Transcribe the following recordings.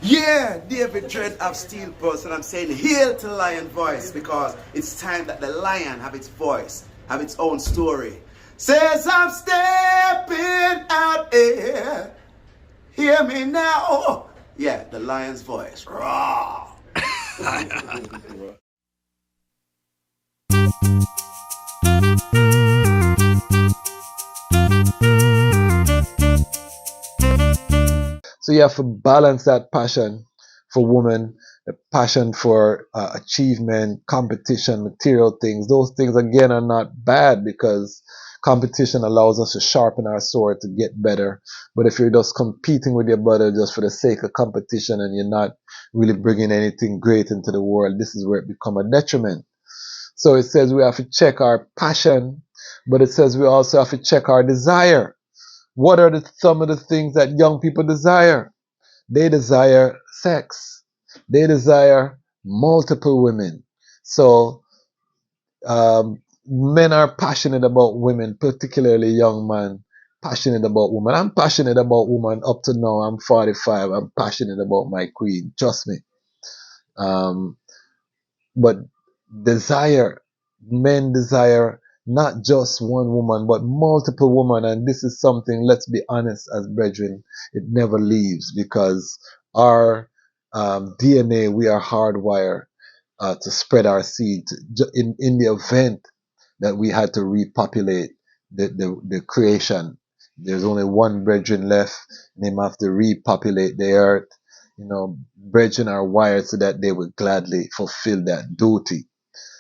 Yeah, David Dread of Steel Pulse, and I'm saying hail to the lion voice, because it's time that the lion have its voice, have its own story. Says I'm stepping out here, hear me now. Oh, yeah, the lion's voice. Raw. So you have to balance that passion for women, the passion for achievement, competition, material things. Those things, again, are not bad, because competition allows us to sharpen our sword to get better. But if you're just competing with your brother just for the sake of competition and you're not really bringing anything great into the world, this is where it becomes a detriment. So it says we have to check our passion, but it says we also have to check our desire. What are some of the things that young people desire? They desire sex. They desire multiple women. So men are passionate about women, particularly young men, passionate about women. I'm passionate about women up to now. I'm 45. I'm passionate about my queen. Trust me. But desire, men desire not just one woman, but multiple women. And this is something, let's be honest as brethren, it never leaves, because our DNA, we are hardwired to spread our seed. In the event that we had to repopulate the creation, there's only one brethren left, and they have to repopulate the earth. You know, brethren are wired so that they would gladly fulfill that duty.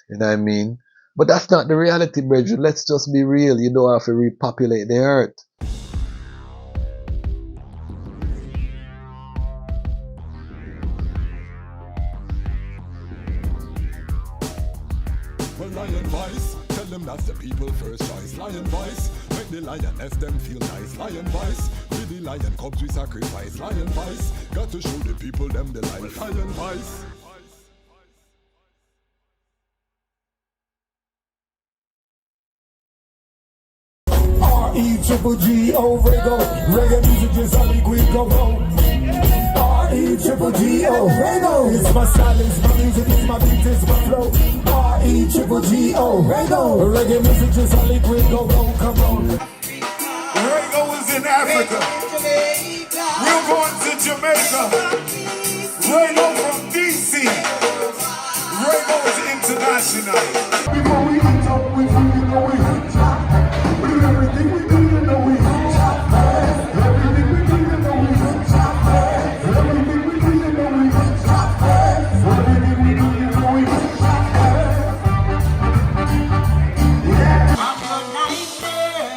You know what I mean? But that's not the reality, brethren. Let's just be real. You don't have to repopulate the earth. Well, lion voice, tell them that's the people first choice. Lion voice, make the lioness them feel nice. Lion voice, with the lion cubs we sacrifice. Lion voice, got to show the people them the light. Lion voice. R-E-triple-G-O, Rego, reggae music is all we go home. R-E-triple-G-O, Rego, it's my style, it's my music, it's my beat, it's my flow. R-E-triple-G-O, Rego, reggae music is all we go home, come on. Rego is in Africa. We're going to Jamaica. Rego from DC. Rego is international. Before we hit up, we know we hit up. We do everything we do, you know we hit up. Everything we do, you know we hit up. Everything we do, you know we hit up. Everything we do, you know we hit up. Yeah. I'm a nightmare.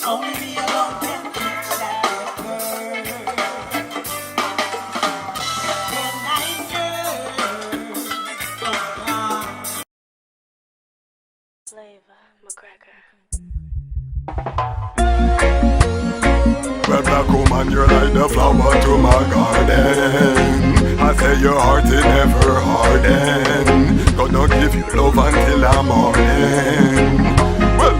Only alone can fix that burn. Well, black woman, you're like the flower to my garden. I say your heart is never harden. Gonna give you love until I'm morning. Well,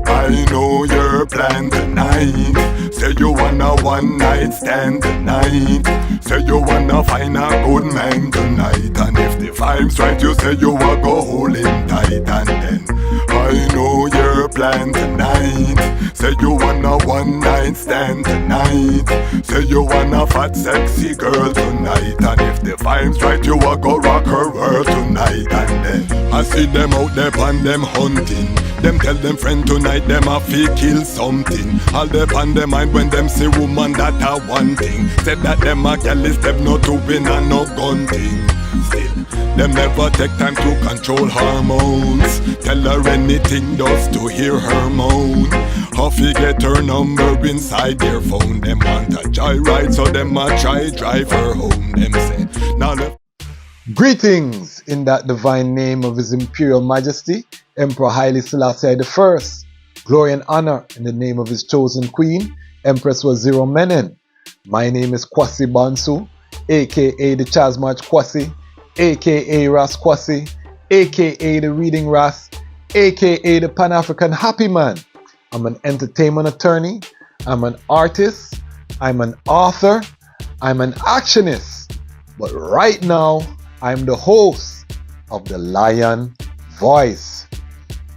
I know your plan tonight. Say you wanna one night stand tonight. Say you wanna find a good man tonight. And if the vibes right, you say you wanna go hold him tight. And then I know your plan tonight. Say you wanna one night stand tonight. Say you wanna fat sexy girl tonight. And if the vibes right, you wanna go rock her world tonight. And then I see them out there and them hunting. Them tell them friend tonight them a fi kill something. All them on them mind when them see woman that a one thing. Said that them a careless, them no doing and no gun thing. Still, them never take time to control hormones. Tell her anything just to hear her moan. How fi get her number inside their phone. Them want a joyride, so them a try drive her home. Them say, now the Greetings in that divine name of His Imperial Majesty, Emperor Haile Selassie I. Glory and honor in the name of his chosen queen, Empress Waziri Menen. My name is Kwasi Bonsu, aka the Chasmarch Kwasi, aka Ras Kwasi, aka the Reading Ras, aka the Panafrican Happy Man. I'm an entertainment attorney, I'm an artist, I'm an author, I'm an actionist, but right now I'm the host of the Lion Voice.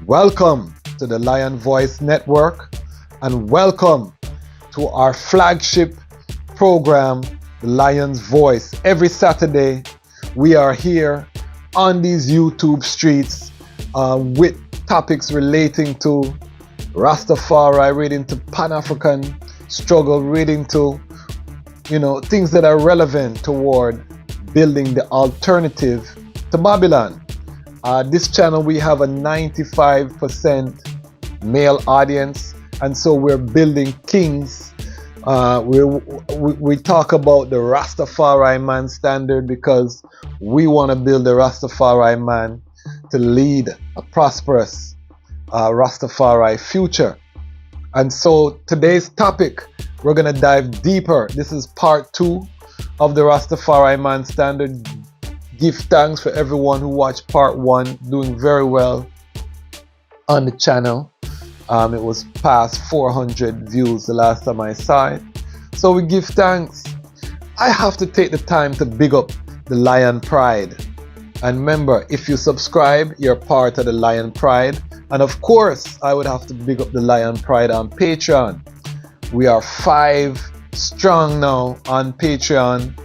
Welcome to the Lion Voice Network, and welcome to our flagship program, the Lion's Voice. Every Saturday we are here on these YouTube streets with topics relating to Rastafari, relating to Panafrican struggle, relating to things that are relevant toward building the alternative to Babylon. This channel, we have a 95% male audience, and so we're building kings. We talk about the Rastafari man standard because we want to build the Rastafari man to lead a prosperous Rastafari future. And so today's topic, we're going to dive deeper. This is part 2 of the Rastafari man standard. Give thanks for everyone who watched part 1, doing very well on the channel. It was past 400 views the last time I saw it. So we give thanks. I have to take the time to big up the Lion Pride. And remember, if you subscribe, you're part of the Lion Pride. And of course, I would have to big up the Lion Pride on Patreon. We are 5 strong now on Patreon.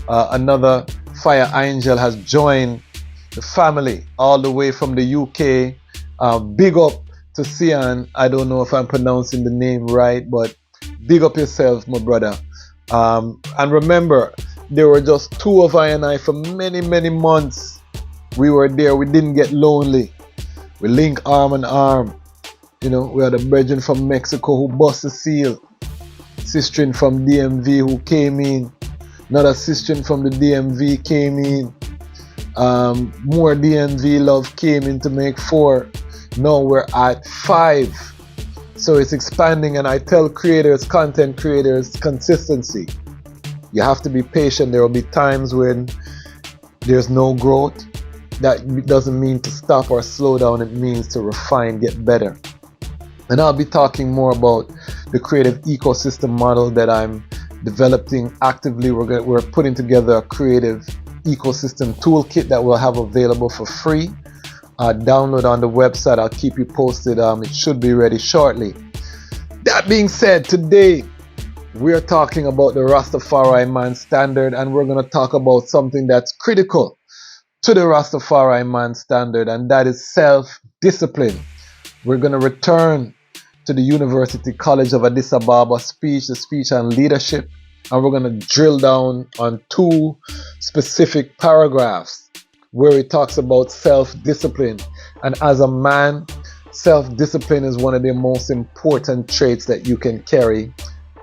Another Fire Angel has joined the family all the way from the UK. Big up to Sian. I don't know if I'm pronouncing the name right, but big up yourself, my brother. And remember, there were just 2 of I and I for many, many months. We were there. We didn't get lonely. We link arm in arm. We had a brethren from Mexico who bust the seal. Sister from DMV who came in. Another sister from the DMV came in. More DMV love came in to make 4. Now we're at 5. So it's expanding, and I tell creators, content creators, consistency. You have to be patient. There will be times when there's no growth. That doesn't mean to stop or slow down. It means to refine, get better. And I'll be talking more about the creative ecosystem model that I'm developing actively. We're putting together a creative ecosystem toolkit that we'll have available for free. Download on the website. I'll keep you posted. It should be ready shortly. That being said, today we're talking about the Rastafari man standard, and we're going to talk about something that's critical to the Rastafari man standard, and that is self-discipline. We're going to return to the University College of Addis Ababa speech, the speech on leadership, and we're going to drill down on 2 specific paragraphs where it talks about self-discipline. And as a man, self-discipline is one of the most important traits that you can carry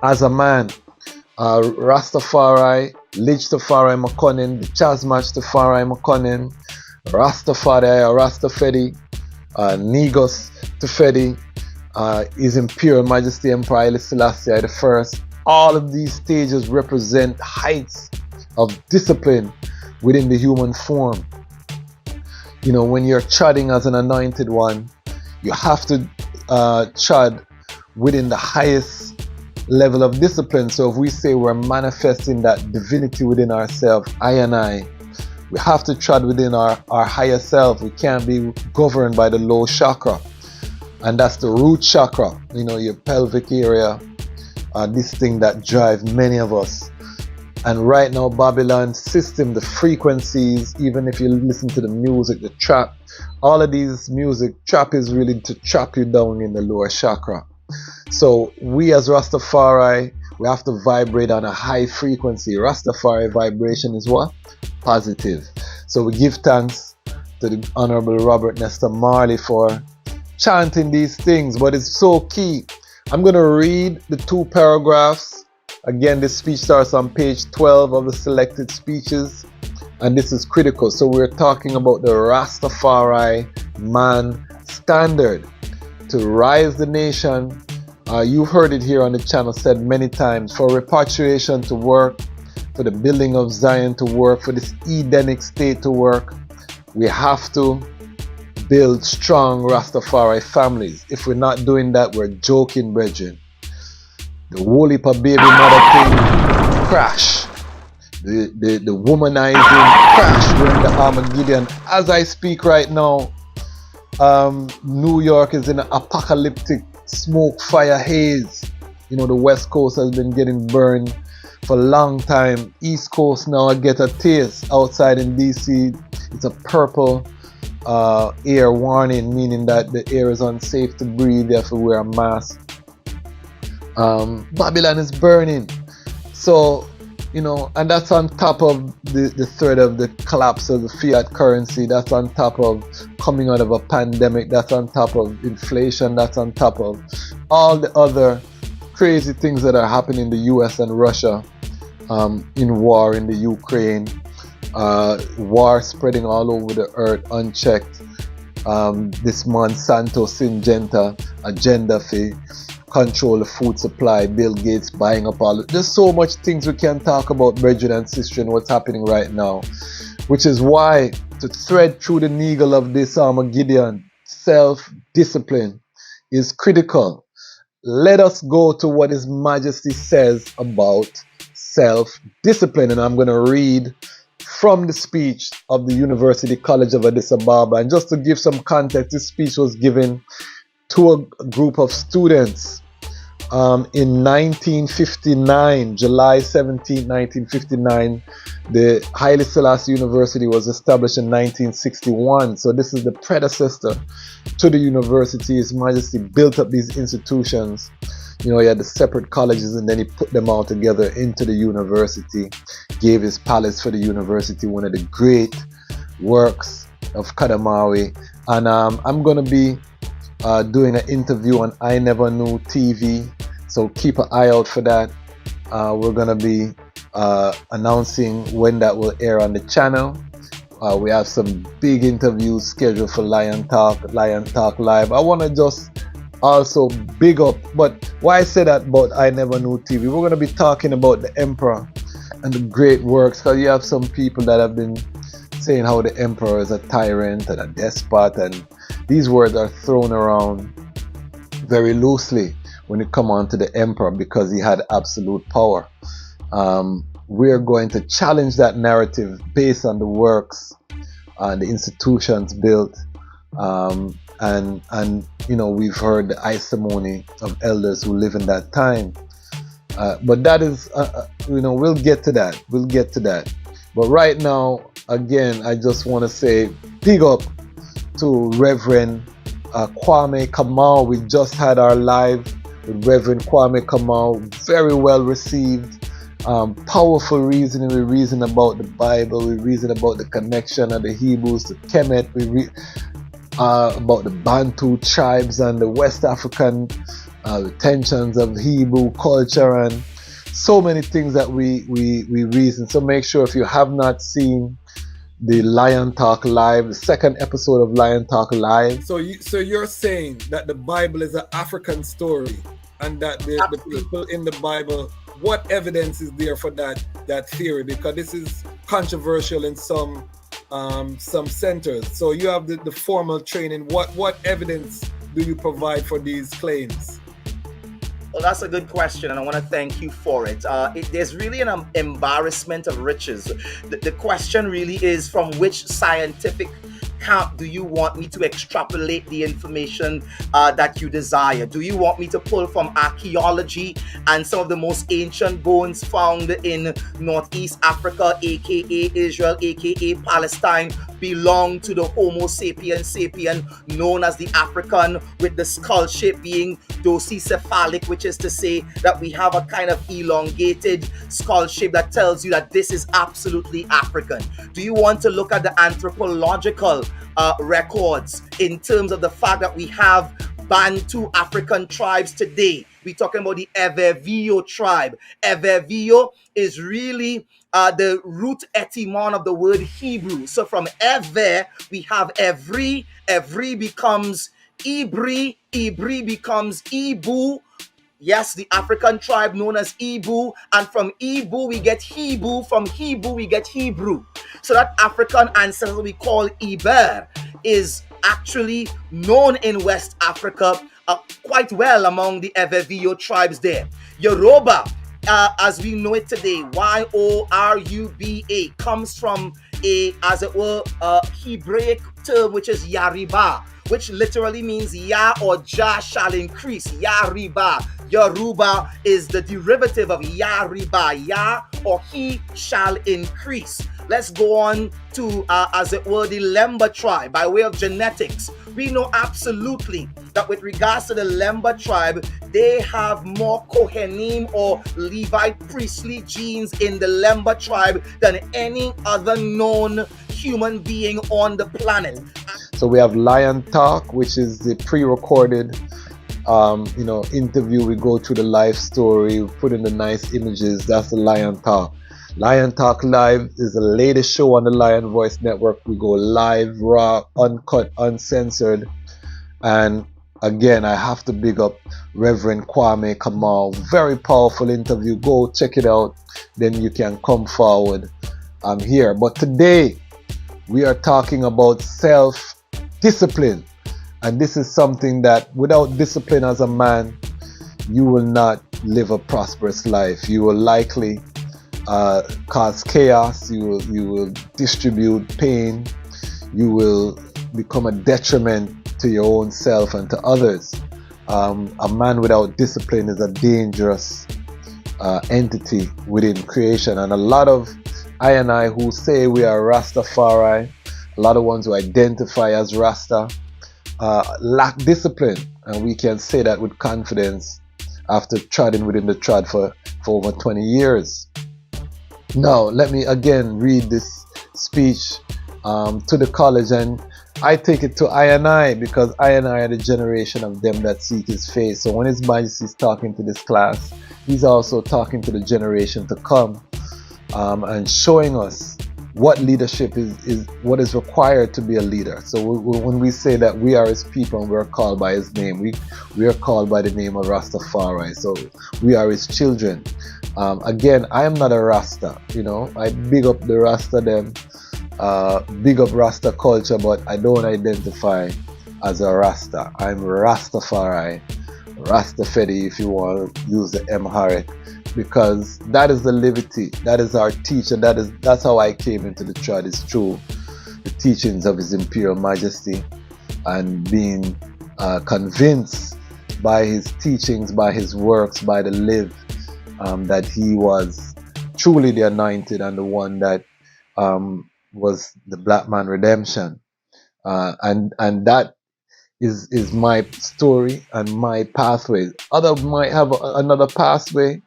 as a man. Rastafari, Lige Tafari Makonnen, the Chasmach Tafari Makonnen, Rastafari or Rastafedi, Negos Tafedi, His Imperial Majesty Emperor Haile Selassie I. All of these stages represent heights of discipline within the human form. When you're treading as an anointed one, you have to tread within the highest level of discipline. So if we say we're manifesting that divinity within ourselves, I and I, we have to tread within our higher self. We can't be governed by the low chakra. And that's the root chakra, your pelvic area, this thing that drives many of us. And right now, Babylon's system, the frequencies, even if you listen to the music, the trap, all of these music, trap is really to trap you down in the lower chakra. So we as Rastafari, we have to vibrate on a high frequency. Rastafari vibration is what? Positive. So we give thanks to the Honorable Robert Nesta Marley for chanting these things, but it's so key. I'm going to read the 2 paragraphs. Again, this speech starts on page 12 of the selected speeches, and this is critical. So we're talking about the Rastafari man standard to rise the nation. You've heard it here on the channel said many times, for repatriation to work, for the building of Zion to work, for this Edenic state to work, we have to build strong Rastafari families. If we're not doing that, we're joking, brethren. The whole heap of baby mother thing crash. The womanizing crash. We're in the Armageddon. As I speak right now, New York is in an apocalyptic smoke, fire, haze. You know, the West Coast has been getting burned for a long time. East Coast now I get a taste. Outside in DC, it's a purple air warning, meaning that the air is unsafe to breathe. You have to wear a mask. Babylon is burning. So, you know, and that's on top of the threat of the collapse of the fiat currency. That's on top of coming out of a pandemic. That's on top of inflation. That's on top of all the other crazy things that are happening in the US and Russia, in war in the Ukraine, war spreading all over the earth unchecked. This Monsanto Syngenta agenda for control the food supply, Bill Gates buying up all. There's so much things we can talk about, brethren and sisters, and what's happening right now, which is why to thread through the needle of this Armageddon, self-discipline is critical. Let us go to what His Majesty says about self-discipline, and I'm going to read from the speech of the University College of Addis Ababa. And just to give some context, this speech was given to a group of students in 1959, July 17, 1959. The Haile Selassie University was established in 1961. So this is the predecessor to the university. His Majesty built up these institutions. You know, he had the separate colleges and then he put them all together into the university, gave his palace for the university, one of the great works of Kadamawi. And I'm going to be doing an interview on I Never Knew TV, so keep an eye out for that. We're going to be announcing when that will air on the channel. We have some big interviews scheduled for Lion Talk Live. I want to just also big up, but why I say that about I Never Knew TV, we're going to be talking about the Emperor and the great works, because you have some people that have been saying how the Emperor is a tyrant and a despot, and these words are thrown around very loosely when it comes on to the Emperor because he had absolute power. We're going to challenge that narrative based on the works and the institutions built, and you know, we've heard the testimony of elders who live in that time. But that is, you know, we'll get to that. But right now, again, I just want to say big up to Reverend Kwame Kamau. We just had our live with Reverend Kwame Kamau. Very well received. Powerful reasoning. We reason about the Bible. We reason about the connection of the Hebrews to Kemet. We about the Bantu tribes and the West African tensions of Hebrew culture, and so many things that we reason. So make sure, if you have not seen the Lion Talk Live, the second episode of Lion Talk Live. So you're saying that the Bible is an African story, and that the people in the Bible, what evidence is there for that theory? Because this is controversial in some centers. So you have the formal training. What evidence do you provide for these claims? Well, that's a good question, and I want to thank you for it. There's really an embarrassment of riches. The question really is, from which scientific camp do you want me to extrapolate the information that you desire? Do you want me to pull from archaeology and some of the most ancient bones found in Northeast Africa, aka Israel, aka Palestine, belong to the Homo sapiens sapien, known as the African, with the skull shape being dorsecephalic, which is to say that we have a kind of elongated skull shape that tells you that this is absolutely African? Do you want to look at the anthropological records in terms of the fact that we have Bantu African tribes today? We're talking about the Evervio tribe. Evervio is really the root etymon of the word Hebrew. So from Ever, we have Evri. Evri becomes Ibri. Ibri becomes Ibu. Yes, the African tribe known as Ibu. And from Ibu, we get Hebrew. From Hebrew, we get Hebrew. So that African ancestor we call Iber is actually known in West Africa quite well among the Evevio tribes there. Yoruba, as we know it today, Y-O-R-U-B-A, comes from a, as it were, Hebraic term which is Yariba, which literally means Ya or Ja shall increase. Yariba. Yoruba is the derivative of Yariba. Ya or he shall increase. Let's go on to, as it were, the Lemba tribe. By way of genetics, we know absolutely that with regards to the Lemba tribe, they have more Kohanim or Levite priestly genes in the Lemba tribe than any other known human being on the planet. So we have Lion Talk, which is the pre-recorded interview. We go through the life story, we put in the nice images. That's the Lion Talk. Lion Talk Live is the latest show on the Lion Voice Network. We go live, raw, uncut, uncensored. And again, I have to big up Reverend Kwame Kamal. Very powerful interview. Go check it out. Then you can come forward. I'm here. But today, we are talking about self-discipline. And this is something that without discipline as a man, you will not live a prosperous life. You will likely cause chaos. You will distribute pain. You will become a detriment to your own self and to others. A man without discipline is a dangerous entity within creation. And a lot of I and I who say we are Rastafari, a lot of ones who identify as Rasta, lack discipline. And we can say that with confidence after treading within the trad for over 20 years. Now, let me again read this speech to the college, and I take it to I and I because I and I are the generation of them that seek his face. So when His Majesty is talking to this class, he's also talking to the generation to come and showing us what leadership is what is required to be a leader. So when we say that we are his people and we're called by his name, we are called by the name of Rastafari. So we are his children. Again, I am not a Rasta, I big up the Rasta them, big up Rasta culture, but I don't identify as a Rasta. I'm Rastafari, Rastafari if you want to use the Amharic, because that is the liberty, that is our teacher, that's how I came into the trad. It's through the teachings of His Imperial Majesty and being convinced by his teachings, by his works, by the live, that he was truly the anointed and the one that was the black man redemption, and that is my story and my pathway. Others might have another pathway,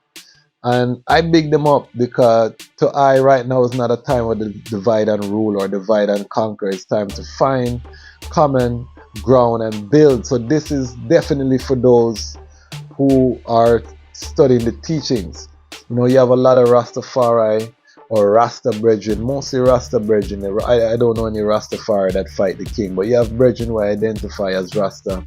and I big them up because to I right now is not a time of the divide and rule or divide and conquer. It's time to find common ground and build. So this is definitely for those who are studying the teachings. You have a lot of Rastafari or Rasta brethren, mostly Rasta brethren. I don't know any Rastafari that fight the king, but you have brethren who identify as Rasta,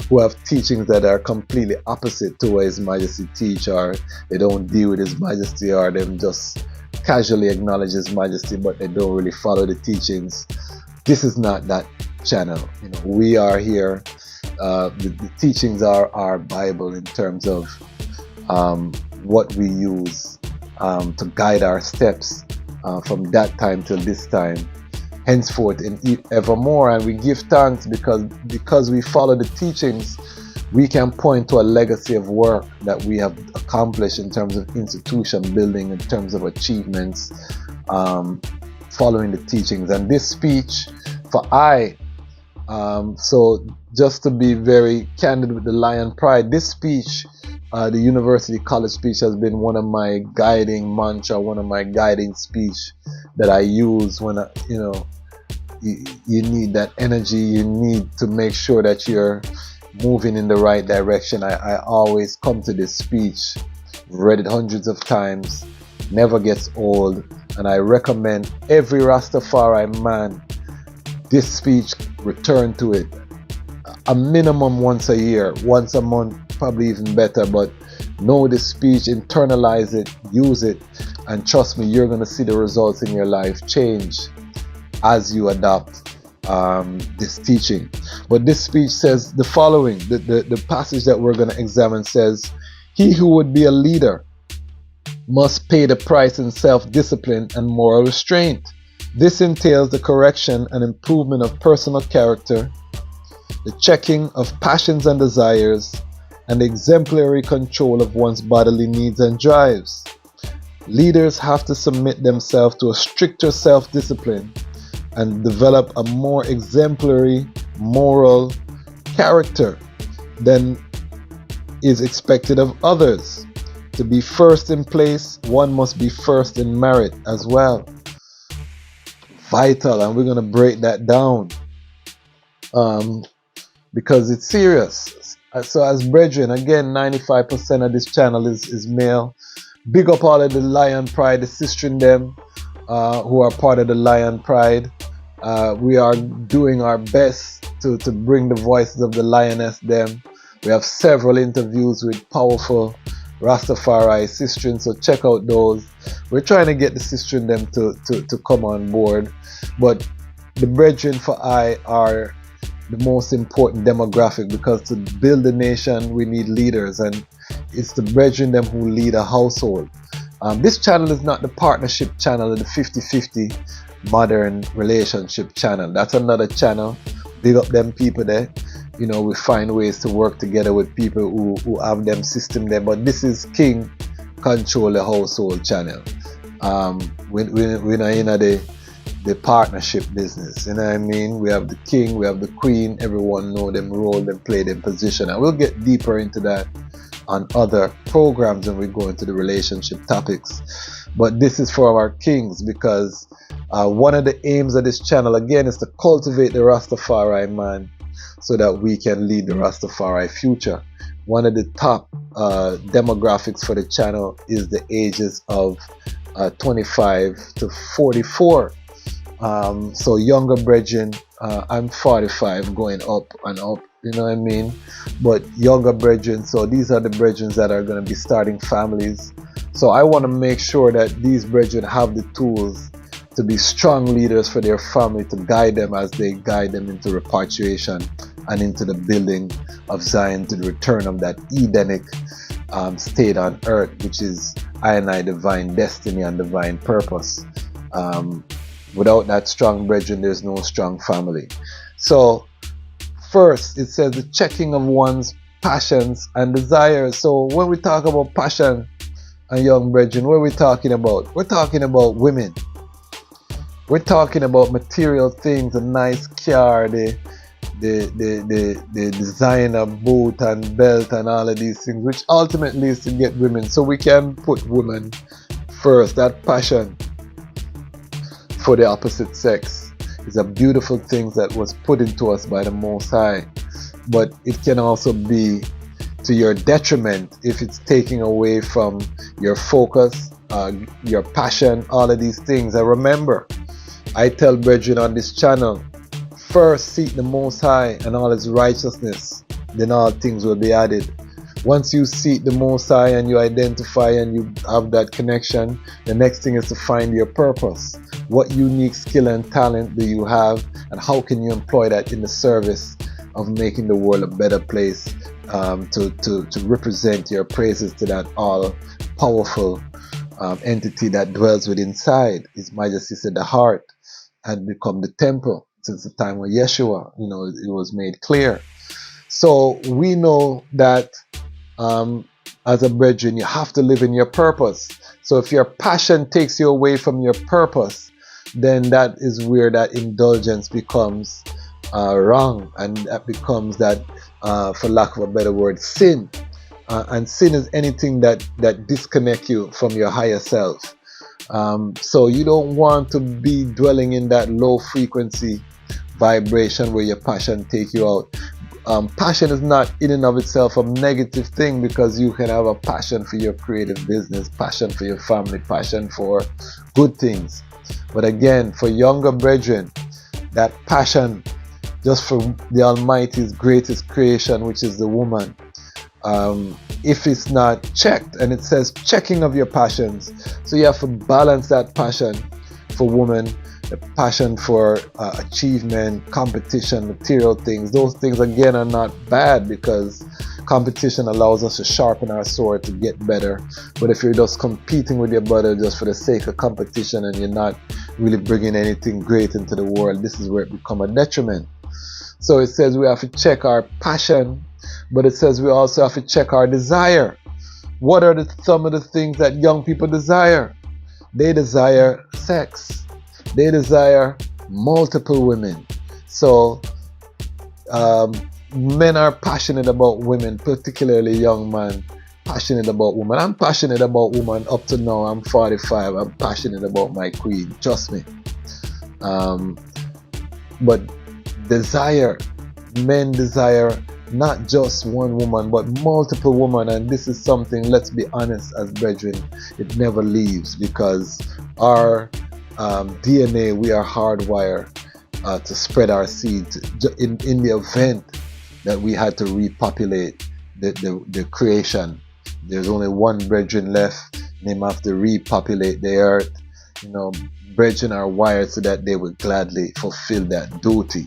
who have teachings that are completely opposite to what His Majesty teach, or they don't deal with His Majesty, or them just casually acknowledge His Majesty, but they don't really follow the teachings. This is not that channel. We are here. The teachings are our Bible in terms of what we use to guide our steps from that time till this time, henceforth and evermore. And we give thanks because we follow the teachings, we can point to a legacy of work that we have accomplished in terms of institution building, in terms of achievements, following the teachings. And this speech for so just to be very candid with the Lion Pride, this speech, the University College speech, has been one of my guiding mantra, one of my guiding speech that I use when you need that energy, you need to make sure that you're moving in the right direction. I always come to this speech, read it hundreds of times, never gets old, and I recommend every Rastafari man this speech, return to it a minimum once a year, once a month, probably even better. But know this speech, internalize it, use it, and trust me, you're going to see the results in your life change as you adopt this teaching. But this speech says the following. The passage that we're going to examine says, "He who would be a leader must pay the price in self-discipline and moral restraint. This entails the correction and improvement of personal character, the checking of passions and desires, and the exemplary control of one's bodily needs and drives. Leaders have to submit themselves to a stricter self-discipline and develop a more exemplary moral character than is expected of others. To be first in place, one must be first in merit as well." Vital, and we're going to break that down because it's serious. So as brethren, again, 95% of this channel is male. Big up all of the Lion Pride, the sister in them who are part of the Lion Pride. We are doing our best to bring the voices of the lioness them. We have several interviews with powerful Rastafari sistren, so check out those. We're trying to get the sistren them to come on board, but the brethren for I are the most important demographic, because to build a nation we need leaders, and it's the brethren them who lead a household. This channel is not the partnership channel, the 50-50 modern relationship channel. That's another channel. Big up them people there. You know, we find ways to work together with people who have them system there. But this is King Control the Household channel. We're not in the partnership business. You know what I mean? We have the king, we have the queen. Everyone know them role, them play them position. And we'll get deeper into that on other programs when we go into the relationship topics. But this is for our kings, because one of the aims of this channel, again, is to cultivate the Rastafari man, so that we can lead the Rastafari future. One of the top demographics for the channel is the ages of 25 to 44. So younger brethren, I'm 45 going up and up, you know what I mean? But younger brethren, so these are the brethren that are going to be starting families. So I want to make sure that these brethren have the tools to be strong leaders for their family, to guide them as they guide them into repatriation and into the building of Zion, to the return of that Edenic state on earth, which is I and I divine destiny and divine purpose. Without that strong brethren, there's no strong family. So first, it says the checking of one's passions and desires. So when we talk about passion and young brethren, what are we talking about? We're talking about women. We're talking about material things, a nice car, the designer boot and belt and all of these things, which ultimately is to get women. So we can put women first. That passion for the opposite sex is a beautiful thing that was put into us by the Most High. But it can also be to your detriment if it's taking away from your focus, your passion, all of these things. And remember, I tell brethren on this channel, first seek the Most High and all His righteousness, then all things will be added. Once you seek the Most High and you identify and you have that connection, the next thing is to find your purpose. What unique skill and talent do you have, and how can you employ that in the service of making the world a better place, to represent your praises to that all-powerful entity that dwells within inside. His Majesty said the heart had become the temple since the time of Yeshua. You know, it was made clear. So we know that as a brethren, you have to live in your purpose. So if your passion takes you away from your purpose, then that is where that indulgence becomes wrong, and that becomes that, for lack of a better word, sin. And sin is anything that disconnects you from your higher self. So you don't want to be dwelling in that low frequency vibration where your passion take you out. Passion is not in and of itself a negative thing, because you can have a passion for your creative business, passion for your family, passion for good things. But again, for younger brethren, that passion just for the Almighty's greatest creation, which is the woman, if it's not checked, and it says checking of your passions, so you have to balance that passion for woman the passion for achievement, competition, material things. Those things again are not bad because competition allows us to sharpen our sword to get better. But if you're just competing with your brother just for the sake of competition and you're not really bringing anything great into the world, this is where it becomes a detriment. So it says we have to check our passion, but it says we also have to check our desire. What are some of the things that young people desire? They desire sex. They desire multiple women. So men are passionate about women, particularly young men, passionate about women. I'm passionate about women up to now. I'm 45. I'm passionate about my queen. Trust me. But desire, men desire not just one woman but multiple women, and this is something, let's be honest as brethren, it never leaves, because our DNA, we are hardwired to spread our seeds. In the event that we had to repopulate the creation, there's only one brethren left, and him have to repopulate the earth. You know, brethren are wired so that they would gladly fulfill that duty.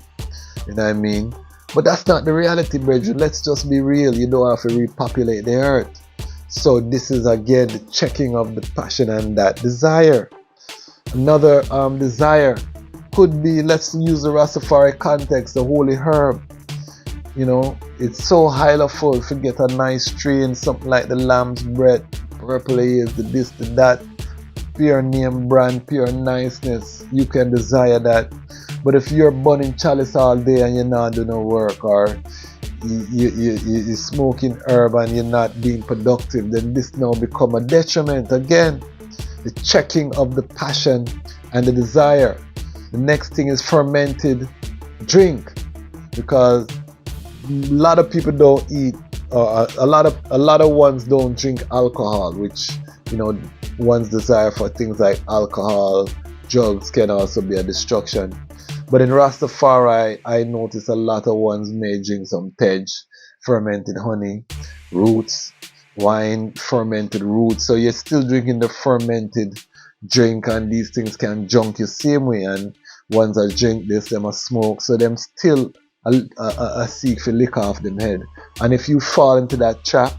You know what I mean? But that's not the reality, brethren. Let's just be real. You don't have to repopulate the earth. So this is again the checking of the passion and that desire. Another desire could be, let's use the Rastafari context, the holy herb. You know, it's so highful. If you get a nice tree and something like the lamb's bread, purple is the this, the that, pure name brand, pure niceness, you can desire that. But if you're burning chalice all day and you're not doing no work, or you're smoking herb and you're not being productive, then this now become a detriment. Again, the checking of the passion and the desire. The next thing is fermented drink, because a lot of people don't eat, a lot of ones don't drink alcohol, which, you know, one's desire for things like alcohol, drugs can also be a destruction. But in Rastafari, I notice a lot of ones may drink some tej, fermented honey, roots, wine, fermented roots. So you're still drinking the fermented drink, and these things can junk you same way. And ones that drink this, them a smoke, so them still a seek for liquor off them head. And if you fall into that trap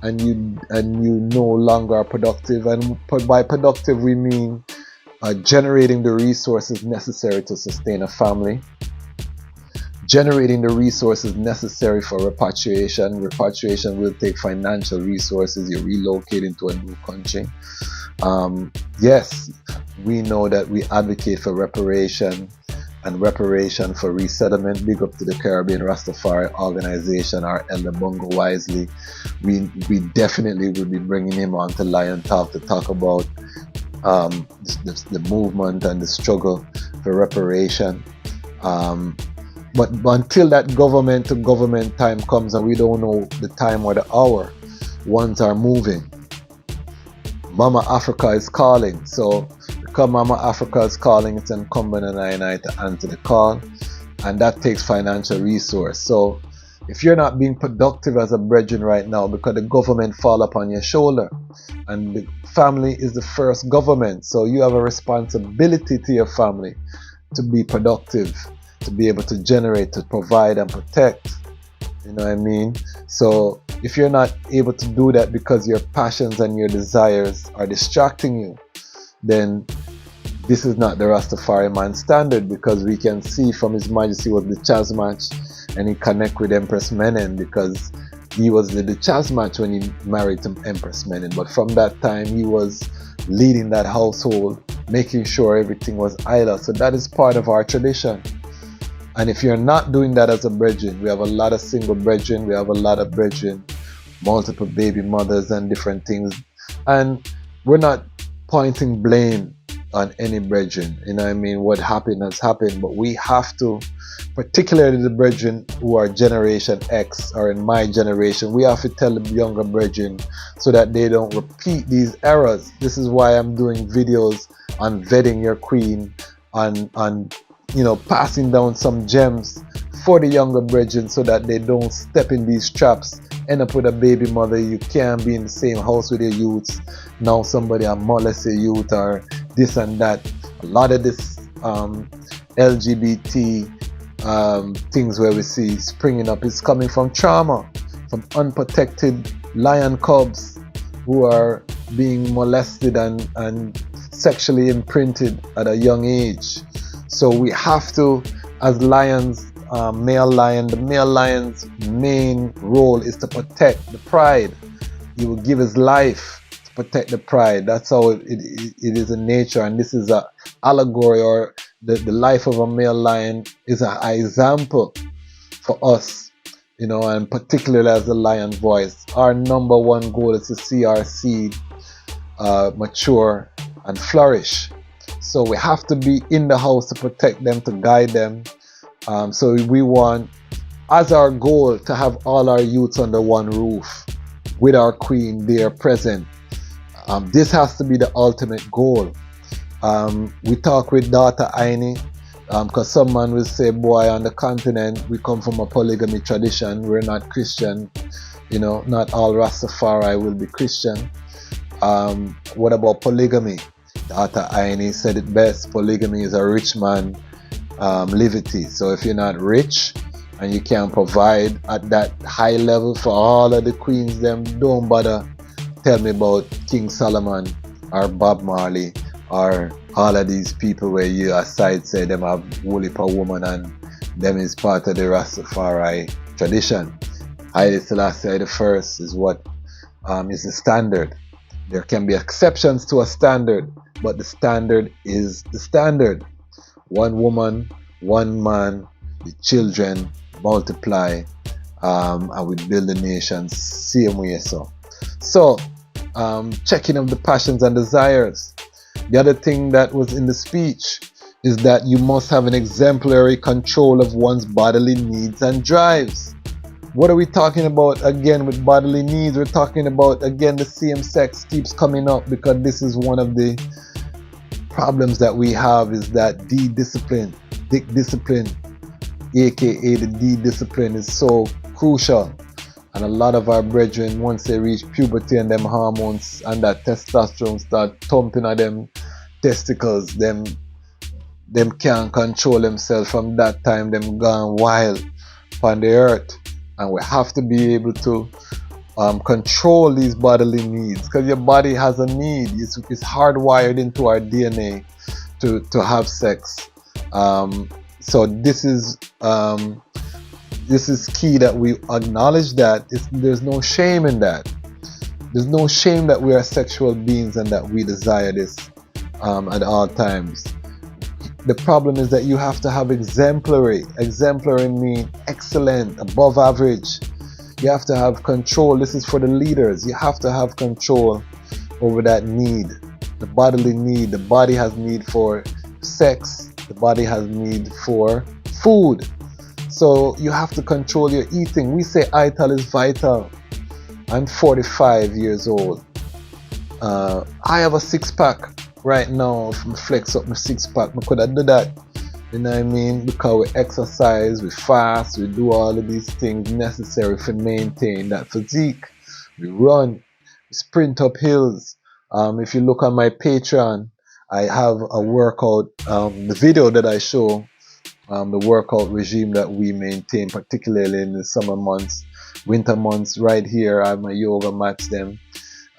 and you no longer are productive, and by productive we mean generating the resources necessary to sustain a family, generating the resources necessary for repatriation. Repatriation will take financial resources. You're relocating to a new country. Yes, we know that we advocate for reparation and reparation for resettlement. Big up to the Caribbean Rastafari organization, our Elder Bungo Wisely. We definitely will be bringing him on to Lion Talk to talk about the movement and the struggle for reparation. But until that government to government time comes, and we don't know the time or the hour, ones are moving. Mama Africa is calling. So because Mama Africa is calling, it's incumbent on I to answer the call, and that takes financial resource. So if you're not being productive as a brethren right now, because the government fall upon your shoulder, and the family is the first government, so you have a responsibility to your family to be productive, to be able to generate, to provide and protect. You know what I mean? So if you're not able to do that because your passions and your desires are distracting you, then this is not the Rastafari man standard, because we can see from His Majesty was the Chaz match, and he connect with Empress Menen because he was the Chaz match when he married to Empress Menen. But from that time he was leading that household, making sure everything was idle. So that is part of our tradition. And if you're not doing that as a brethren, we have a lot of single brethren, we have a lot of brethren, multiple baby mothers and different things. And we're not pointing blame on any brethren. You know what I mean? What happened has happened, but we have to, particularly the brethren who are Generation X or in my generation, we have to tell the younger brethren so that they don't repeat these errors. This is why I'm doing videos on vetting your queen, on you know, passing down some gems for the younger brethren so that they don't step in these traps, end up with a baby mother. You can't be in the same house with your youths. Now somebody molest your youth or this and that. A lot of this LGBT things where we see springing up is coming from trauma, from unprotected lion cubs who are being molested and sexually imprinted at a young age. So we have to, as lions, the male lion's main role is to protect the pride. He will give his life to protect the pride. That's how it is in nature, and this is a allegory, or the life of a male lion is an example for us, you know, and particularly as the lion voice. Our number one goal is to see our seed mature and flourish. So we have to be in the house to protect them, to guide them. So we want, as our goal, to have all our youths under one roof with our queen there present. This has to be the ultimate goal. We talk with daughter Aini, because some man will say, boy, on the continent we come from a polygamy tradition, we're not Christian, you know, not all Rastafari will be Christian. What about polygamy? Daughter Aini said it best: polygamy is a rich man liberty. So if you're not rich and you can't provide at that high level for all of the queens, them don't bother tell me about King Solomon or Bob Marley or all of these people where you aside say them have woolly per woman and them is part of the Rastafari tradition. Haile Selassie the first is what is the standard. There can be exceptions to a standard, but the standard is the standard. One woman, one man, the children multiply, and we build the nation same way. So checking of the passions and desires. The other thing that was in the speech is that you must have an exemplary control of one's bodily needs and drives. What are we talking about again with bodily needs? We're talking about, again, the same sex keeps coming up, because this is one of the problems that we have, is that D-discipline, dick discipline, aka the D-discipline, is so crucial. And a lot of our brethren, once they reach puberty and them hormones and that testosterone start thumping at them testicles, them can't control themselves. From that time, them gone wild upon the earth. And we have to be able to control these bodily needs, because your body has a need. It's hardwired into our DNA to have sex. So this is key, that we acknowledge that there's no shame in that. There's no shame that we are sexual beings and that we desire this at all times. The problem is that you have to have exemplary. Exemplary means excellent, above average. You have to have control. This is for the leaders. You have to have control over that need, the bodily need. The body has need for sex. The body has need for food. So you have to control your eating. We say ITAL is vital. I'm 45 years old. I have a six-pack right now. If I flex up my six-pack, I could have do that. You know what I mean? Because we exercise, we fast, we do all of these things necessary to maintain that physique. We run, we sprint up hills. If you look on my Patreon, I have a workout, the video that I show, the workout regime that we maintain, particularly in the summer months, winter months. Right here, I have my yoga mats, them,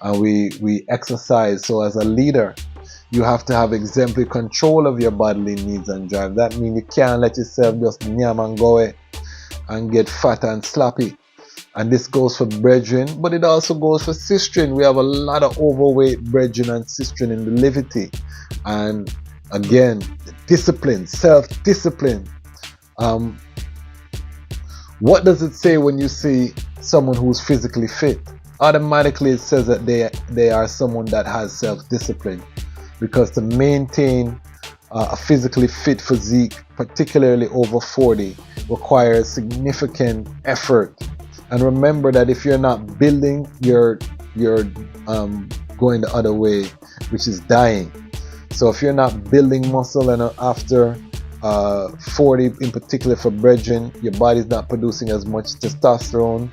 and we exercise. So as a leader, you have to have exemplary control of your bodily needs and drive. That means you can't let yourself just nyam and go and get fat and sloppy. And this goes for brethren, but it also goes for sistren. We have a lot of overweight brethren and sistren in the Livity. And again, discipline, self-discipline. What does it say when you see someone who's physically fit? Automatically it says that they are someone that has self-discipline. Because to maintain a physically fit physique, particularly over 40, requires significant effort. And remember that if you're not building, you're going the other way, which is dying. So if you're not building muscle, and after 40, in particular for brethren, your body's not producing as much testosterone.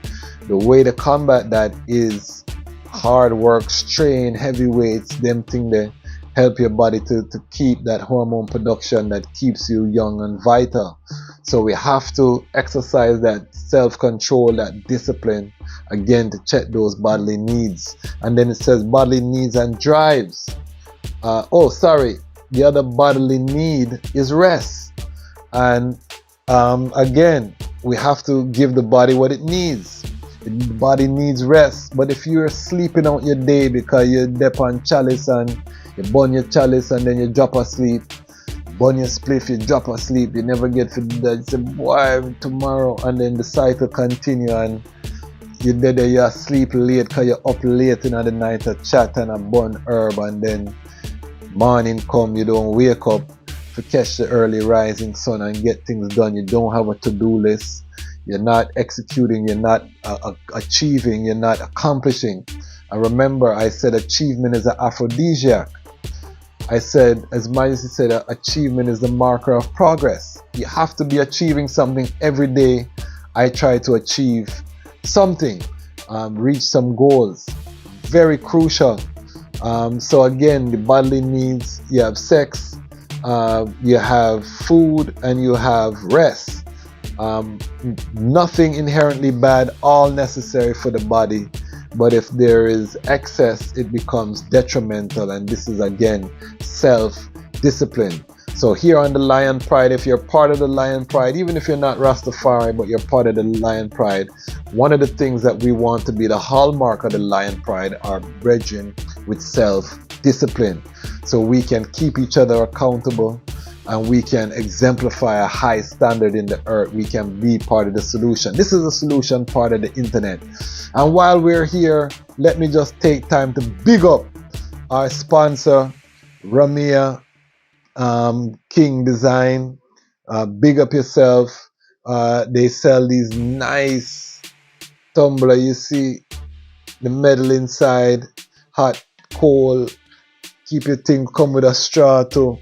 The way to combat that is hard work, strain, heavy weights, them thing there. help your body to keep that hormone production that keeps you young and vital. So we have to exercise that self-control, that discipline, again, to check those bodily needs. And then it says bodily needs and drives. The other bodily need is rest. And again, we have to give the body what it needs. The body needs rest. But if you're sleeping out your day because you're dep on chalice and you burn your chalice and then you drop asleep, burn your spliff, you drop asleep, you never get to that. You say, boy, tomorrow, and then the cycle continue and you're dead there, you're asleep late because you're up late in the night to chat and a burn herb, and then morning come, you don't wake up to catch the early rising sun and get things done. You don't have a to-do list. You're not executing, you're not achieving, you're not accomplishing. And remember, I said achievement is an aphrodisiac. I said, as Majesty said, achievement is the marker of progress. You have to be achieving something every day. I try to achieve something, reach some goals. Very crucial. So again, the bodily needs, you have sex, you have food, and you have rest. Nothing inherently bad, all necessary for the body. But if there is excess, it becomes detrimental. And this is again self-discipline. So here on the Lion Pride, if you're part of the Lion Pride, even if you're not Rastafari, but you're part of the Lion Pride, one of the things that we want to be the hallmark of the Lion Pride are brethren with self-discipline. So we can keep each other accountable and we can exemplify a high standard in the earth. We can be part of the solution. This is the solution part of the internet. And while we're here, let me just take time to big up our sponsor, Ramia King Design. Big up yourself. They sell these nice tumbler. You see the metal inside, hot, cold. Keep your thing, come with a straw too.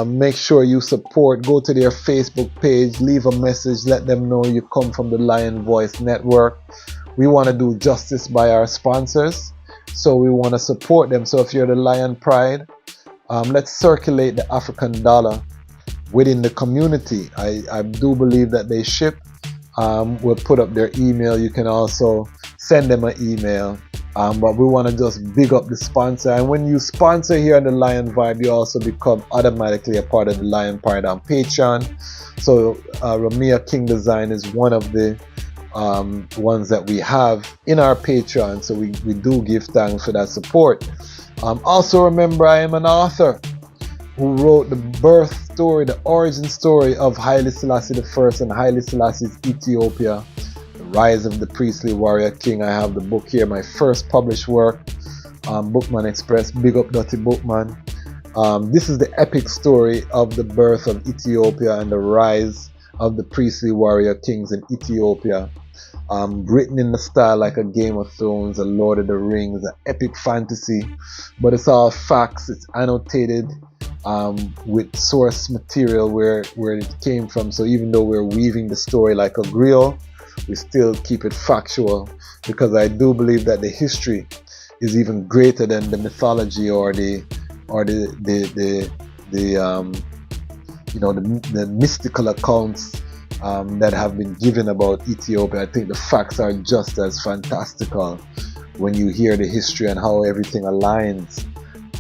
Make sure you support. Go to their Facebook page, leave a message, let them know you come from the Lion Voice Network. We want to do justice by our sponsors, so we want to support them. So if you're the Lion Pride, let's circulate the African dollar within the community. I do believe that they ship. We'll put up their email. You can also send them an email. But we want to just big up the sponsor. And when you sponsor here on the Lion Vibe, you also become automatically a part of the Lion Pride on Patreon. So Ramia King Design is one of the ones that we have in our Patreon. So we do give thanks for that support. Also remember, I am an author who wrote the birth story, the origin story of Haile Selassie I and Haile Selassie's Ethiopia. Rise of the Priestly Warrior King. I have the book here, my first published work, Bookman Express. Big up Dottie Bookman. This is the epic story of the birth of Ethiopia and the rise of the priestly warrior kings in Ethiopia. Written in the style like a Game of Thrones, a Lord of the Rings, an epic fantasy, but it's all facts. It's annotated with source material where it came from. So even though we're weaving the story like a griot, we still keep it factual, because I do believe that the history is even greater than the mythology or the mystical accounts that have been given about Ethiopia. I think the facts are just as fantastical when you hear the history and how everything aligns.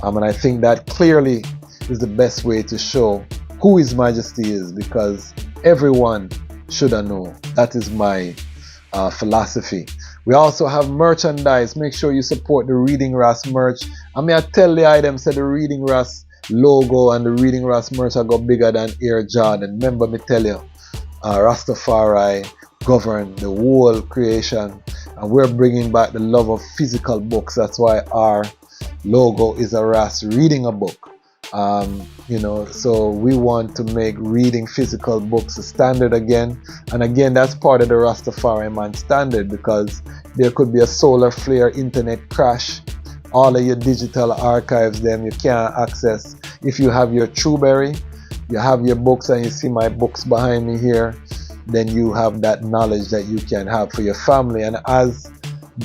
And I think that clearly is the best way to show who His Majesty is, because everyone should know. That is my philosophy. We also have merchandise. Make sure you support the Reading Ras merch. I mean, I tell the item, say the Reading Ras logo and the Reading Ras merch are go bigger than Air Jordan. Remember me tell you, Rastafari govern the whole creation, and we're bringing back the love of physical books. That's why our logo is a Ras reading a book. So we want to make reading physical books a standard again. And again, that's part of the Rastafari man standard, because there could be a solar flare, internet crash, all of your digital archives, them you can't access. If you have your Trueberry, you have your books, and you see my books behind me here, then you have that knowledge that you can have for your family. And as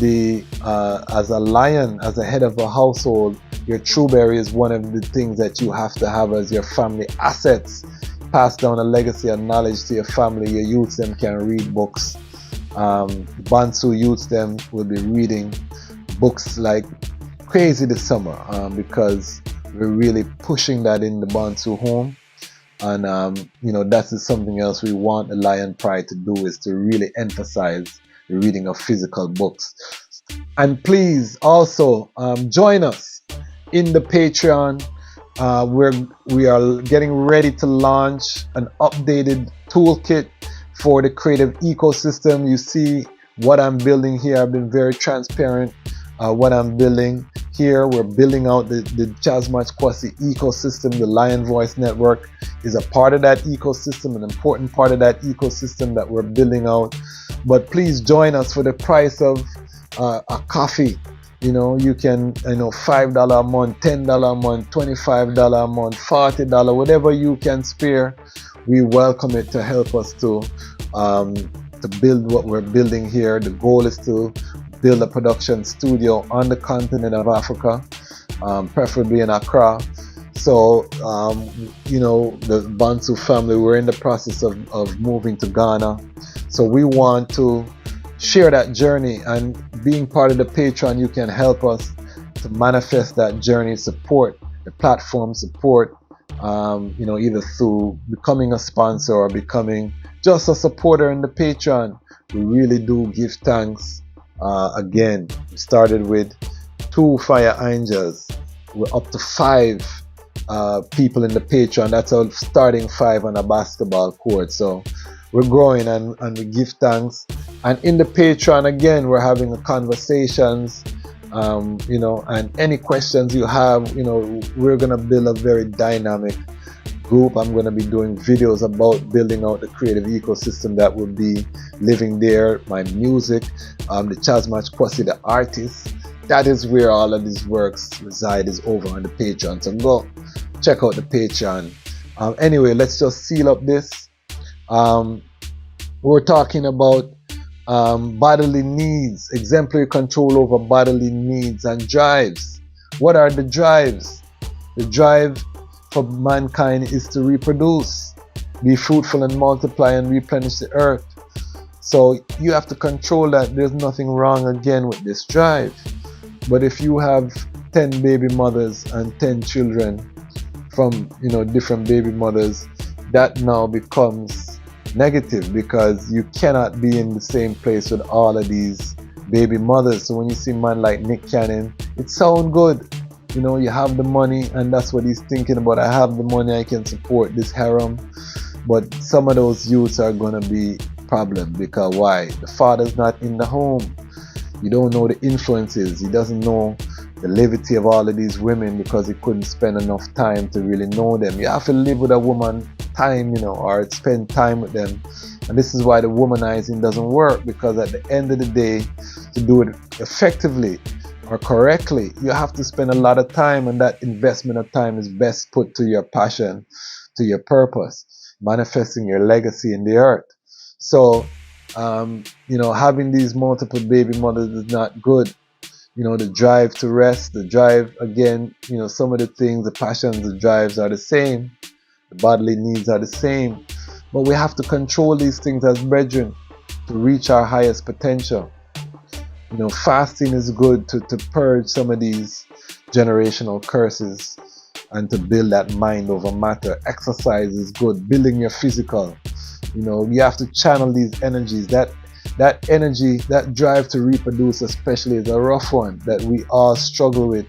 a lion, as a head of a household, Your true berry is one of the things that you have to have as your family assets. Pass down a legacy of knowledge to your family. Your youths them can read books. Bonsu youths them will be reading books like crazy this summer because we're really pushing that in the Bonsu home. And that is something else we want the Lion Pride to do, is to really emphasize the reading of physical books. And please also join us in the Patreon. We are getting ready to launch an updated toolkit for the creative ecosystem. You see what I'm building here. I've been very transparent. What I'm building here, we're building out the Chasmach Kwasi ecosystem. The Lion Voice Network is a part of that ecosystem, an important part of that ecosystem that we're building out. But please join us for the price of a coffee. You can, $5 a month, $10 a month, $25 a month, $40, whatever you can spare. We welcome it to help us to build what we're building here. The goal is to build a production studio on the continent of Africa, preferably in Accra. So, the Bonsu family, we're in the process of moving to Ghana. So we want to share that journey, and being part of the Patreon, you can help us to manifest that journey, support the platform, support, either through becoming a sponsor or becoming just a supporter in the Patreon. We really do give thanks. Again, we started with 2 fire angels. We're up to 5 people in the Patreon. That's our starting 5 on a basketball court. So we're growing and we give thanks. And in the Patreon, again, we're having conversations, and any questions you have, we're going to build a very dynamic group. I'm going to be doing videos about building out the creative ecosystem that will be living there. My music, the Chasmach Kwasi, the artist, that is where all of these works reside, is over on the Patreon. So go check out the Patreon. Anyway, let's just seal up this. We're talking about bodily needs, exemplary control over bodily needs and drives. What are the drives? The drive for mankind is to reproduce, be fruitful and multiply and replenish the earth. So you have to control that. There's nothing wrong again with this drive. But if you have 10 baby mothers and 10 children from different baby mothers, that now becomes negative, because you cannot be in the same place with all of these baby mothers. So when you see a man like Nick Cannon, it sounds good. You have the money, and that's what he's thinking about. I have the money, I can support this harem. But some of those youths are going to be problem, because why? The father's not in the home. You don't know the influences. He doesn't know the levity of all of these women, because he couldn't spend enough time to really know them. You have to live with a woman time, or spend time with them. And this is why the womanizing doesn't work, because at the end of the day, to do it effectively or correctly, you have to spend a lot of time, and that investment of time is best put to your passion, to your purpose, manifesting your legacy in the earth. So, having these multiple baby mothers is not good. The drive to rest, the drive, again, some of the things, the passions, the drives are the same. The bodily needs are the same. But we have to control these things as brethren to reach our highest potential. Fasting is good to purge some of these generational curses and to build that mind over matter. Exercise is good, building your physical. You have to channel these energies. That energy, that drive to reproduce especially, is a rough one that we all struggle with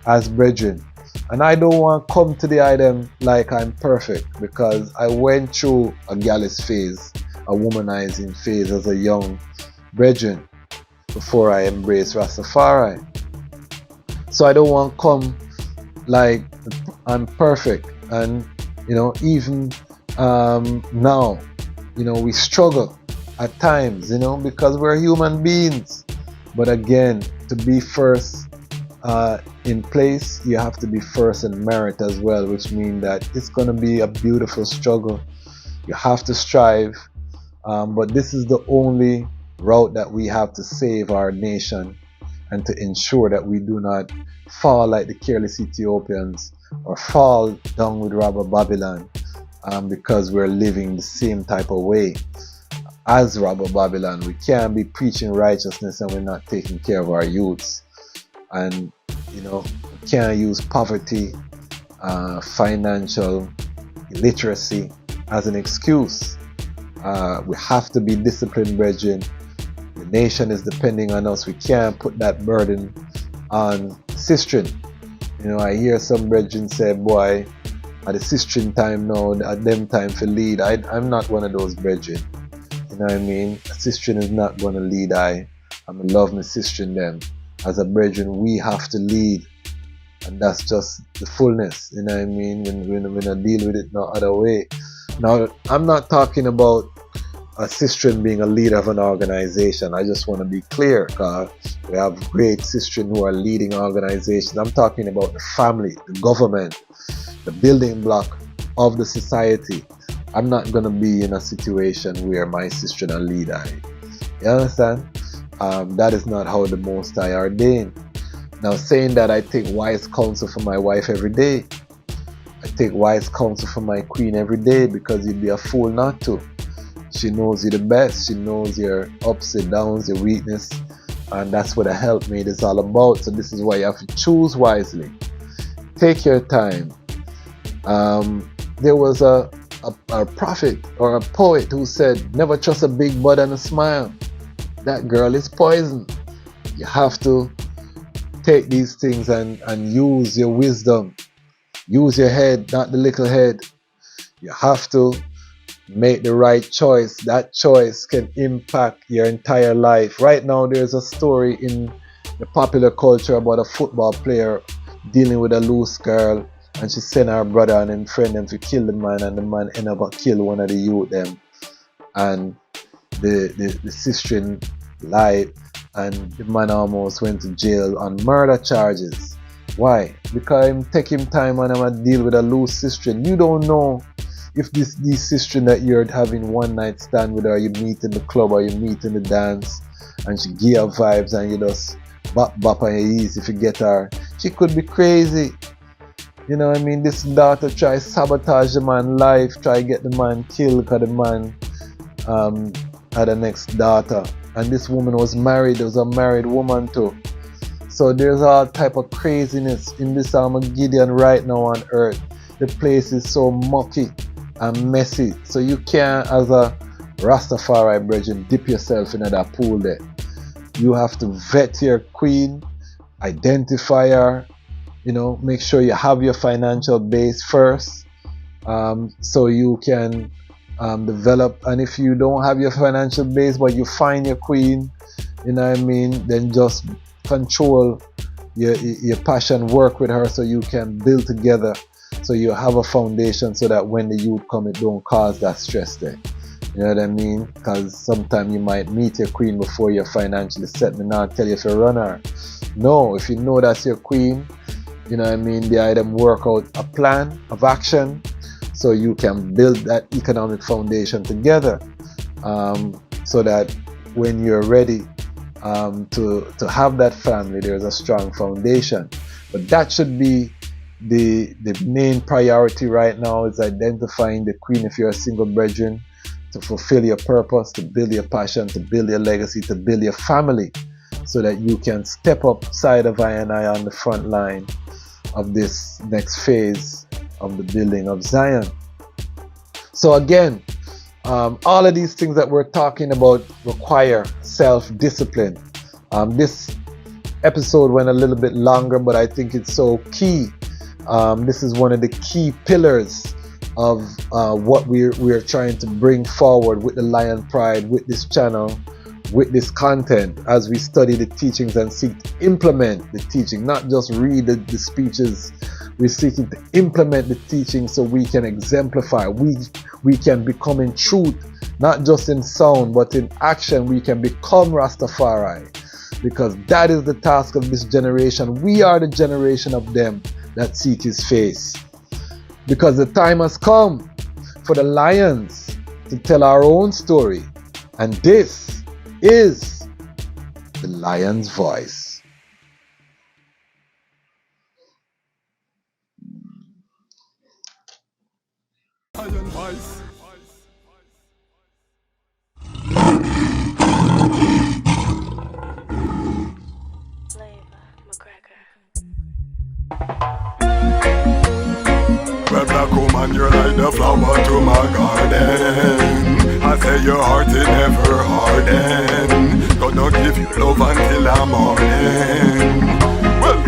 as brethren. And I don't want to come to the item like I'm perfect, because I went through a gallus phase, a womanizing phase as a young brethren before I embraced Rastafari. So I don't want to come like I'm perfect. And even now, we struggle at times, because we're human beings. But again, to be first in place, you have to be first in merit as well, which means that it's going to be a beautiful struggle. You have to strive, but this is the only route that we have to save our nation and to ensure that we do not fall like the careless Ethiopians or fall down with robber Babylon because we're living the same type of way as robber Babylon. We can't be preaching righteousness and we're not taking care of our youths. And, you know, we can't use poverty, financial illiteracy as an excuse. We have to be disciplined, brethren. The nation is depending on us. We can't put that burden on sistren. You know, I hear some brethren say, boy, at the sistren time now, at them time for lead. I'm not one of those brethren. You know what I mean? A sistren is not going to lead. I'm love my sistren them. As a brethren, we have to lead. And that's just the fullness. You know what I mean? When I deal with it no other way. Now, I'm not talking about a sistren being a leader of an organization. I just want to be clear, because we have great sistren who are leading organizations. I'm talking about the family, the government, the building block of the society. I'm not going to be in a situation where my sistren are leader. You understand? That is not how the Most High ordained. Now, saying that, I take wise counsel from my wife every day. I take wise counsel from my queen every day, because you'd be a fool not to. She knows you the best. She knows your ups and downs, your weakness. And that's what a helpmate is all about. So this is why you have to choose wisely. Take your time. There was a prophet or a poet who said, never trust a big bud and a smile. That girl is poison. You have to take these things and use your wisdom. Use your head, not the little head. You have to make the right choice. That choice can impact your entire life. Right now, there's a story in the popular culture about a football player dealing with a loose girl, and she sent her brother and her friend them to kill the man, and the man ended up killing one of the youth them. And the sister lied, and the man almost went to jail on murder charges. Why? Because I'm taking time and I'm going to deal with a loose sister. You don't know if these sister that you're having one night stand with her, you meet in the club or you meet in the dance, and she give her vibes and you just bop on your ears if you get her. She could be crazy. You know what I mean? This daughter try sabotage the man's life, try get the man killed because the man had a next daughter. And this woman was married. There was a married woman too. So there's all type of craziness in this Armageddon right now on earth. The place is so mucky and messy. So you can't, as a Rastafari brethren, dip yourself into that pool there. You have to vet your queen, identify her, you know, make sure you have your financial base first, so you can develop. And if you don't have your financial base but you find your queen, you know what I mean, then just control your passion, work with her so you can build together, so you have a foundation so that when the youth come, it don't cause that stress there. You know what I mean? Because sometimes you might meet your queen before you're financially set. Me not tell you if you run her. No, if you know that's your queen, you know what I mean, the item work out a plan of action so you can build that economic foundation together, so that when you're ready to have that family, there's a strong foundation. But that should be the main priority right now, is identifying the queen if you're a single brethren, to fulfill your purpose, to build your passion, to build your legacy, to build your family, so that you can step up side of I and I on the front line of this next phase of the building of Zion. So again, all of these things that we're talking about require self-discipline. This episode went a little bit longer, but I think it's so key. This is one of the key pillars of what we're trying to bring forward with the Lion Pride, with this channel, with this content, as we study the teachings and seek to implement the teaching, not just read the speeches. We're seeking to implement the teaching so we can exemplify. We can become in truth, not just in sound, but in action. We can become Rastafari, because that is the task of this generation. We are the generation of them that seek his face, because the time has come for the lions to tell our own story, and this is the Lion's Voice. Well, black woman, you're like the flower to my garden. I say your heart is never harden. Gonna give you love until I'm morning. Well,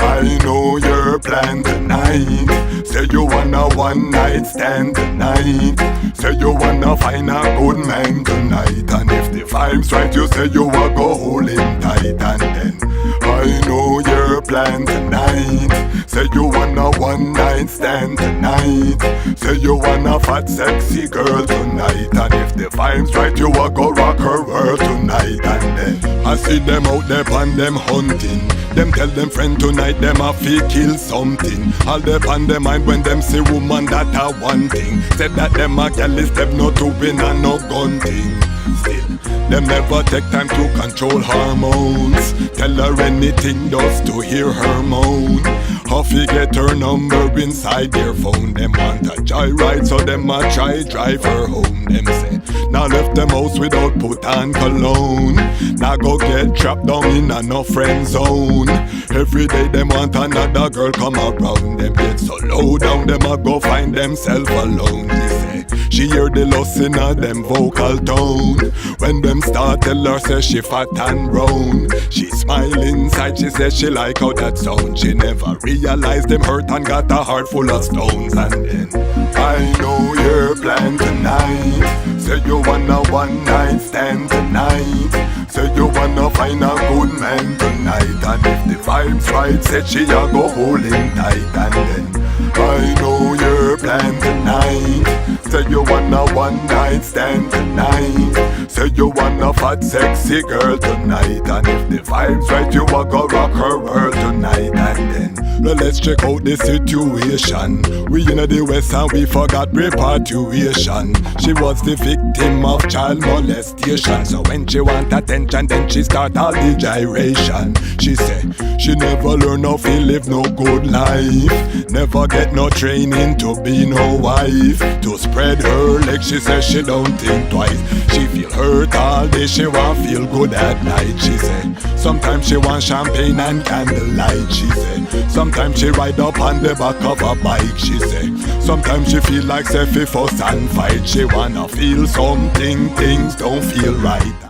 I know your plan tonight. Say you wanna one night stand tonight. Say you wanna find a good man tonight. And if the vibe's right, you say you wanna go hold him tight. And then I know your plan tonight. Say you wanna one night stand tonight. Say you wanna fat sexy girl tonight. And if the vibe's right, you wanna go rock her world tonight. And then I see them out there and them hunting. Them tell them friend tonight them a fi kill something. All them on them mind when them see woman that a one thing. Said that them a careless, them no doing and no gun thing. Still, them never take time to control hormones. Tell her anything just to hear her moan. Huffy get her number inside their phone. Them want a joyride, so them a try drive her home. Them say, now left them house without put on cologne. Now go get trapped down in a no friend zone. Every day them want another girl come around. Them get so low down, them a go find themself alone. She say, she hear the loss in a them vocal tone. When them start tell her say she fat and round. She smile inside, she says she like how that sound. She never realized them hurt and got a heart full of stones. And then I know your plan tonight. Say you wanna one night stand tonight. Say you wanna find a good man tonight. And if the vibe's right, said she a go hold him tight. And then I know your plan tonight. Say you wanna one night stand tonight. Say you wanna fat sexy girl tonight. And if the vibe's right, you a go rock her world tonight. And then well, let's check out the situation. We in the West and we forgot repatriation. She was the victim of child molestation. So when she want attention, then she start all the gyration. She say she never learn how to live no good life. Never get no training to be no wife. To spread her legs, she says she don't think twice. She feel hurt all day, she want feel good at night. She say sometimes she want champagne and candlelight. She say sometimes she ride up on the back of a bike. She say sometimes she feel like say fi fuss and fight. She wanna feel something, things don't feel right.